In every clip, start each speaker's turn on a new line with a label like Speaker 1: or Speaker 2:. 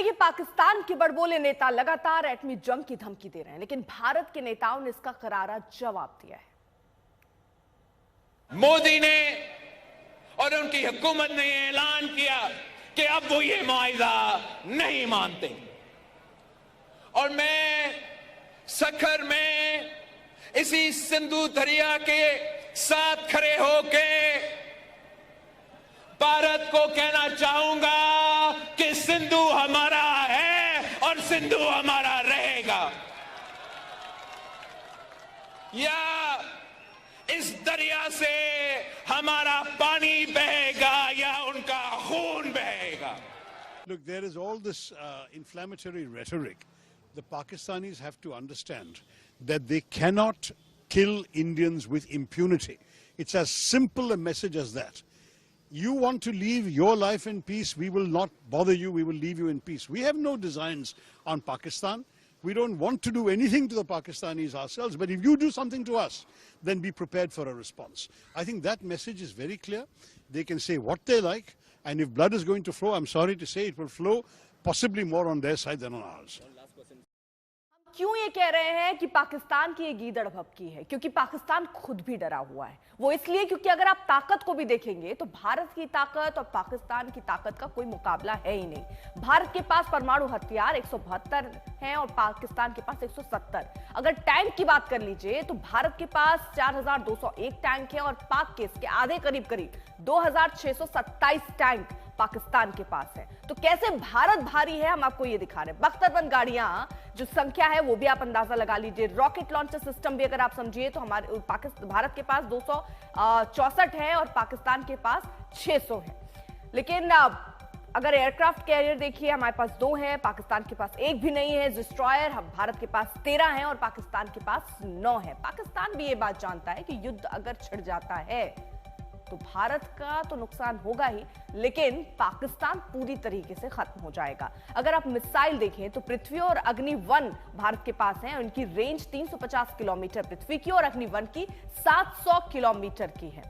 Speaker 1: देखिए, पाकिस्तान के बड़बोले नेता लगातार एटमी जंग की धमकी दे रहे हैं, लेकिन भारत के नेताओं ने इसका करारा जवाब दिया है।
Speaker 2: मोदी ने और उनकी हुकूमत ने ऐलान किया कि अब वो ये मुआहिदा नहीं मानते। और मैं सखर में इसी सिंधु दरिया के साथ खड़े होके भारत को कहना चाहूंगा कि सिंधु हमारा है और सिंधु हमारा रहेगा। या इस दरिया से हमारा पानी बहेगा या उनका खून बहेगा।
Speaker 3: Look, there is all this inflammatory rhetoric. The Pakistanis have to understand that they cannot kill Indians with impunity. It's as simple a message as that. You want to leave your life in peace, we will not bother you, we will leave you in peace. We have no designs on Pakistan. We don't want to do anything to the Pakistanis ourselves, but if you do something to us, then be prepared for a response. I think that message is very clear. They can say what they like, and if blood is going to flow, I'm sorry to say it will flow possibly more on their side than on ours.
Speaker 1: क्यों ये कह रहे हैं कि पाकिस्तान की ये गीदड़ भभकी है? क्योंकि पाकिस्तान खुद भी डरा हुआ है। वो इसलिए क्योंकि अगर आप ताकत को भी देखेंगे तो भारत की ताकत और पाकिस्तान की ताकत का कोई मुकाबला है ही नहीं। भारत के पास परमाणु हथियार 172 हैं और पाकिस्तान के पास 170। अगर टैंक की बात कर लीजिए तो भारत के पास 4201 टैंक है और पाक के इसके आधे करीब 2627 टैंक पाकिस्तान के पास है। तो कैसे भारत भारी है, हम आपको ये दिखा रहे हैं। बख्तरबंद गाड़ियां जो संख्या है वो भी आप अंदाजा लगा लीजिए। रॉकेट लॉन्चर सिस्टम भी अगर आप समझिए तो हमारे भारत के पास 264 है और पाकिस्तान के पास 600 है। लेकिन अगर एयरक्राफ्ट कैरियर देखिए, हमारे पास 2 है, पाकिस्तान के पास 1 भी नहीं है। डिस्ट्रॉयर हम भारत के पास 13 है और पाकिस्तान के पास 9 है। पाकिस्तान भी ये बात जानता है कि युद्ध अगर छिड़ जाता है तो भारत का तो नुकसान होगा ही, लेकिन पाकिस्तान पूरी तरीके से खत्म हो जाएगा। अगर आप मिसाइल देखें तो पृथ्वी और अग्नि 1 भारत के पास है, उनकी रेंज 350 किलोमीटर पृथ्वी की और अग्नि 1 की 700 किलोमीटर की है।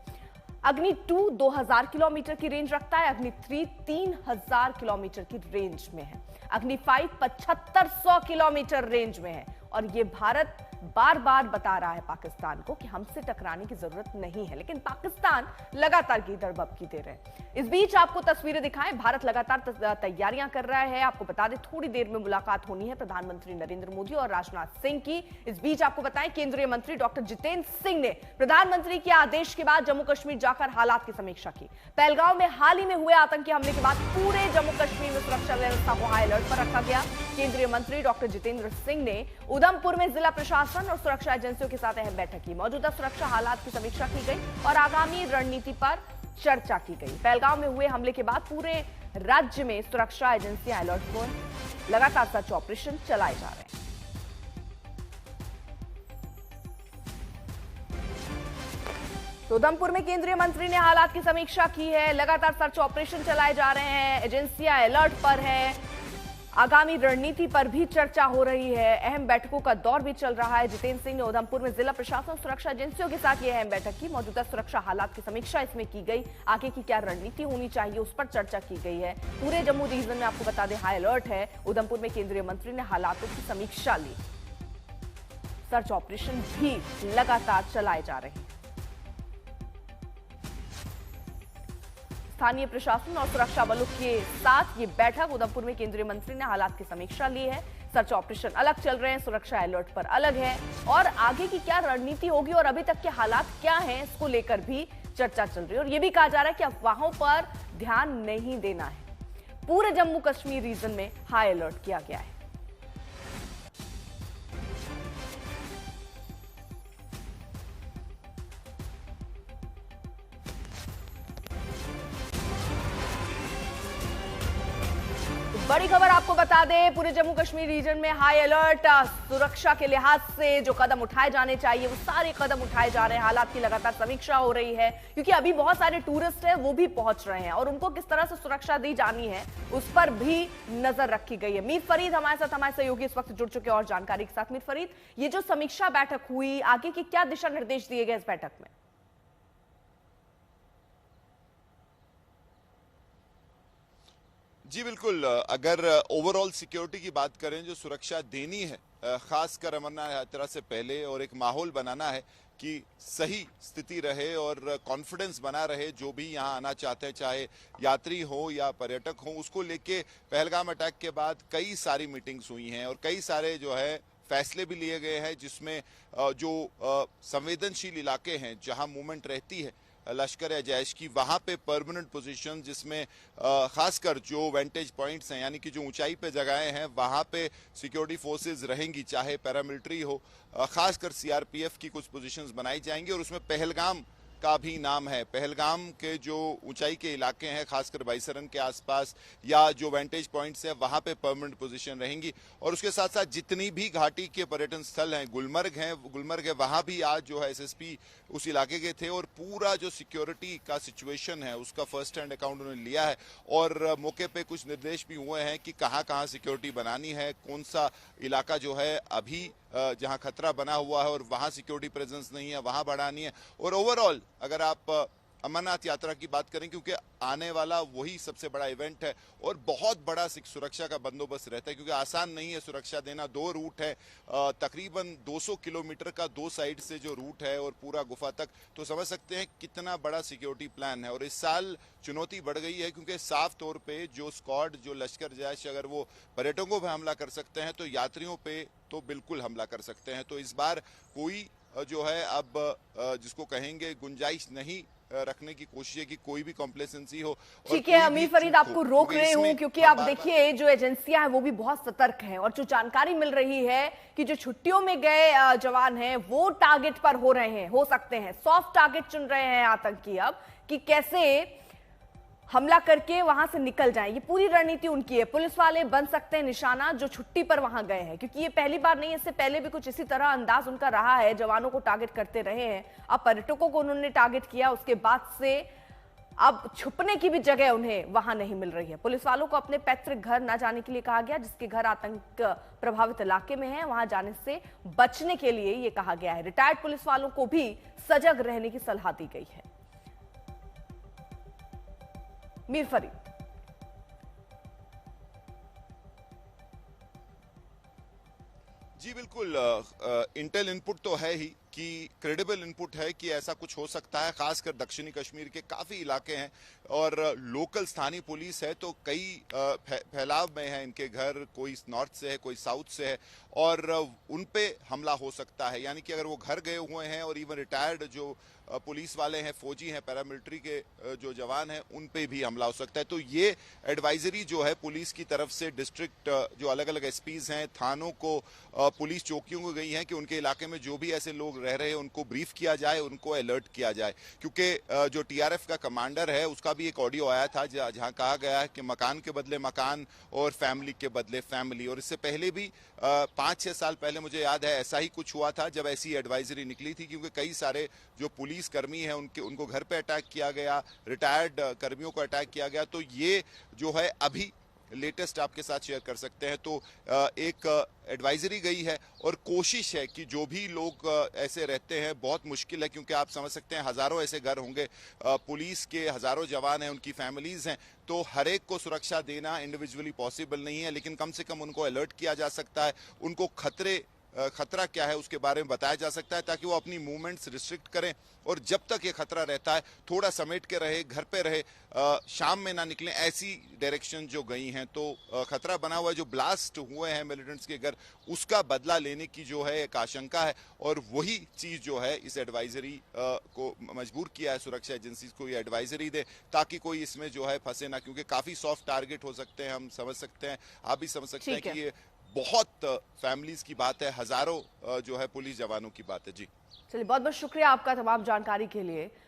Speaker 1: अग्नि 2 2000 किलोमीटर की रेंज रखता है, अग्नि 3 3000 किलोमीटर की रेंज में है, अग्नि 5 7500 किलोमीटर रेंज में है। और ये भारत बार बार बता रहा है पाकिस्तान को कि हमसे टकराने की जरूरत नहीं है, लेकिन पाकिस्तान लगातार गीदड़ भभकी दे रहे हैं। इस बीच आपको तस्वीरें दिखाएं, भारत लगातार तैयारियां कर रहा है। आपको बता दें थोड़ी देर में मुलाकात होनी है प्रधानमंत्री नरेंद्र मोदी और राजनाथ सिंह की। इस बीच आपको बताएं केंद्रीय मंत्री डॉक्टर जितेंद्र सिंह ने प्रधानमंत्री के आदेश के बाद जम्मू कश्मीर जाकर हालात की समीक्षा की। पहलगांव में हाल ही में हुए आतंकी हमले के बाद पूरे जम्मू कश्मीर में सुरक्षा व्यवस्था को हाई अलर्ट पर रखा गया। केंद्रीय मंत्री डॉक्टर जितेंद्र सिंह ने उधमपुर में जिला प्रशासन और सुरक्षा एजेंसियों के साथ अहम बैठक की। मौजूदा सुरक्षा हालात की समीक्षा की गई और आगामी रणनीति पर चर्चा की गई। पहलगांव में हुए हमले के बाद पूरे राज्य में सुरक्षा एजेंसियां अलर्ट पर, लगातार सर्च ऑपरेशन चलाए जा रहे हैं। तो उधमपुर में केंद्रीय मंत्री ने हालात की समीक्षा की है, लगातार सर्च ऑपरेशन चलाए जा रहे हैं, एजेंसियां अलर्ट पर है, आगामी रणनीति पर भी चर्चा हो रही है, अहम बैठकों का दौर भी चल रहा है। जितेंद्र सिंह ने उधमपुर में जिला प्रशासन और सुरक्षा एजेंसियों के साथ यह अहम बैठक की। मौजूदा सुरक्षा हालात की समीक्षा इसमें की गई, आगे की क्या रणनीति होनी चाहिए उस पर चर्चा की गई है। पूरे जम्मू रीजन में आपको बता दें हाई अलर्ट है। उधमपुर में केंद्रीय मंत्री ने हालातों की समीक्षा ली, सर्च ऑपरेशन भी लगातार चलाए जा रहे हैं। स्थानीय प्रशासन और सुरक्षा बलों के साथ ये बैठक, उधमपुर में केंद्रीय मंत्री ने हालात की समीक्षा ली है। सर्च ऑपरेशन अलग चल रहे हैं, सुरक्षा अलर्ट पर अलग है, और आगे की क्या रणनीति होगी और अभी तक के हालात क्या हैं इसको लेकर भी चर्चा चल रही है। और यह भी कहा जा रहा है कि अफवाहों पर ध्यान नहीं देना है। पूरे जम्मू कश्मीर रीजन में हाई अलर्ट किया गया है। बड़ी खबर आपको बता दें, पूरे जम्मू कश्मीर रीजन में हाई अलर्ट। सुरक्षा के लिहाज से जो कदम उठाए जाने चाहिए वो सारे कदम उठाए जा रहे हैं। हालात की लगातार समीक्षा हो रही है क्योंकि अभी बहुत सारे टूरिस्ट हैं वो भी पहुंच रहे हैं और उनको किस तरह से सुरक्षा दी जानी है उस पर भी नजर रखी गई है। मीर फरीद हमारे साथ, हमारे सहयोगी इस वक्त जुड़ चुके हैं और जानकारी के साथ। मीर फरीद, ये जो समीक्षा बैठक हुई, आगे की क्या दिशा निर्देश दिए गए इस बैठक में?
Speaker 4: जी बिल्कुल, अगर ओवरऑल सिक्योरिटी की बात करें, जो सुरक्षा देनी है खासकर अमरनाथ यात्रा से पहले, और एक माहौल बनाना है कि सही स्थिति रहे और कॉन्फिडेंस बना रहे, जो भी यहाँ आना चाहते हैं, चाहे यात्री हो या पर्यटक हो, उसको लेके पहलगाम अटैक के बाद कई सारी मीटिंग्स हुई हैं और कई सारे जो है फैसले भी लिए गए हैं, जिसमें जो संवेदनशील इलाके हैं जहां मूवमेंट रहती है लश्कर या जैश की, वहां पे परमानेंट पोजीशन, जिसमें खासकर जो वेंटेज पॉइंट्स हैं, यानी कि जो ऊंचाई पे जगहें हैं, वहां पे सिक्योरिटी फोर्सेस रहेंगी, चाहे पैरामिलिट्री हो, खासकर सीआरपीएफ की कुछ पोजीशंस बनाई जाएंगी। और उसमें पहलगाम का भी नाम है। पहलगाम के जो ऊंचाई के इलाके हैं, खासकर बाईसरन के आसपास या जो वेंटेज पॉइंट्स हैं, वहां पे परमानेंट पोजीशन रहेंगी। और उसके साथ साथ जितनी भी घाटी के पर्यटन स्थल हैं, गुलमर्ग है, वहां भी आज जो है एसएसपी उस इलाके के थे और पूरा जो सिक्योरिटी का सिचुएशन है उसका फर्स्ट हैंड अकाउंट उन्होंने लिया है। और मौके पे कुछ निर्देश भी हुए हैं कि कहाँ कहाँ सिक्योरिटी बनानी है, कौन सा इलाका जो है अभी जहां खतरा बना हुआ है और वहां सिक्योरिटी प्रेजेंस नहीं है, वहां बढ़ानी है। और ओवरऑल अगर आप अमरनाथ यात्रा की बात करें, क्योंकि आने वाला वही सबसे बड़ा इवेंट है और बहुत बड़ा सुरक्षा का बंदोबस्त रहता है, क्योंकि आसान नहीं है सुरक्षा देना। 2 रूट है, तकरीबन 200 किलोमीटर का 2 साइड से जो रूट है और पूरा गुफा तक, तो समझ सकते हैं कितना बड़ा सिक्योरिटी प्लान है। और इस साल चुनौती बढ़ गई है, क्योंकि साफ तौर पे जो स्क्वाड, जो लश्कर जैश, अगर वो पर्यटकों पर हमला कर सकते हैं तो यात्रियों पे तो बिल्कुल हमला कर सकते हैं। तो इस बार कोई जो है अब जिसको कहेंगे गुंजाइश नहीं रखने की कोशिश है कि कोई भी कॉम्प्लेसेंसी हो।
Speaker 1: ठीक है अमीर फरीद, आपको रोक रहे हूं क्योंकि आप देखिए जो एजेंसियां हैं वो भी बहुत सतर्क हैं और जो जानकारी मिल रही है कि जो छुट्टियों में गए जवान हैं वो टारगेट पर हो रहे हैं, हो सकते हैं सॉफ्ट टारगेट चुन रहे हैं आतंकी अब कि कैसे हमला करके वहां से निकल जाएं। ये पूरी रणनीति उनकी है। पुलिस वाले बन सकते हैं निशाना जो छुट्टी पर वहां गए हैं, क्योंकि ये पहली बार नहीं, इससे पहले भी कुछ इसी तरह अंदाज उनका रहा है, जवानों को टारगेट करते रहे हैं। अब पर्यटकों को उन्होंने टारगेट किया, उसके बाद से अब छुपने की भी जगह उन्हें वहां नहीं मिल रही है। पुलिस वालों को अपने पैतृक घर न जाने के लिए कहा गया, जिसके घर आतंक प्रभावित इलाके में है, वहां जाने से बचने के लिए यह कहा गया है। रिटायर्ड पुलिस वालों को भी सजग रहने की सलाह दी गई है। मीर फरीद,
Speaker 4: जी बिल्कुल, इंटेल इनपुट तो है ही कि क्रेडिबल इनपुट है कि ऐसा कुछ हो सकता है। खासकर दक्षिणी कश्मीर के काफ़ी इलाके हैं और लोकल स्थानीय पुलिस है, तो कई फैलाव में है इनके घर, कोई नॉर्थ से है, कोई साउथ से है, और उन पे हमला हो सकता है। यानी कि अगर वो घर गए हुए हैं और इवन रिटायर्ड जो पुलिस वाले हैं, फौजी हैं, पैरामिलिट्री के जो जवान हैं, उन पे भी हमला हो सकता है। तो ये एडवाइजरी जो है पुलिस की तरफ से डिस्ट्रिक्ट जो अलग अलग एसपीज हैं, थानों को, पुलिस चौकियों को गई हैं कि उनके इलाके में जो भी ऐसे लोग रह रहे हैं उनको ब्रीफ किया जाए, उनको अलर्ट किया जाए। क्योंकि जो टीआरएफ का कमांडर है उसका भी एक ऑडियो आया था जहां कहा गया है कि मकान के बदले मकान और फैमिली के बदले फैमिली। और इससे पहले भी 5-6 साल पहले मुझे याद है ऐसा ही कुछ हुआ था जब ऐसी एडवाइजरी निकली थी, क्योंकि कई सारे जो पुलिस कर्मी हैं उनको घर पे अटैक किया गया, रिटायर्ड कर्मियों को अटैक किया गया। तो ये जो है अभी लेटेस्ट आपके साथ शेयर कर सकते हैं। तो एक एडवाइजरी गई है और कोशिश है कि जो भी लोग ऐसे रहते हैं, बहुत मुश्किल है क्योंकि आप समझ सकते हैं हजारों ऐसे घर होंगे, पुलिस के हजारों जवान हैं, उनकी फैमिलीज हैं, तो हर एक को सुरक्षा देना इंडिविजुअली पॉसिबल नहीं है, लेकिन कम से कम उनको अलर्ट किया जा सकता है, उनको खतरा क्या है उसके बारे में बताया जा सकता है, ताकि वो अपनी मूवमेंट्स रिस्ट्रिक्ट करें। और जब तक ये खतरा रहता है थोड़ा समेट के रहे, घर पे रहे, शाम में ना निकलें, ऐसी डायरेक्शन जो गई हैं। तो खतरा बना हुआ है, जो ब्लास्ट हुए हैं मिलिटेंट्स के घर, उसका बदला लेने की जो है एक आशंका है, और वही चीज जो है इस एडवाइजरी को मजबूर किया है सुरक्षा एजेंसीज को ये एडवाइजरी दे, ताकि कोई इसमें जो है फंसे ना, क्योंकि काफी सॉफ्ट टारगेट हो सकते हैं, हम समझ सकते हैं, आप भी समझ सकते हैं कि ये बहुत फैमिलीज की बात है, हजारों जो है पुलिस जवानों की बात है। जी
Speaker 1: चलिए, बहुत बहुत शुक्रिया आपका तमाम जानकारी के लिए।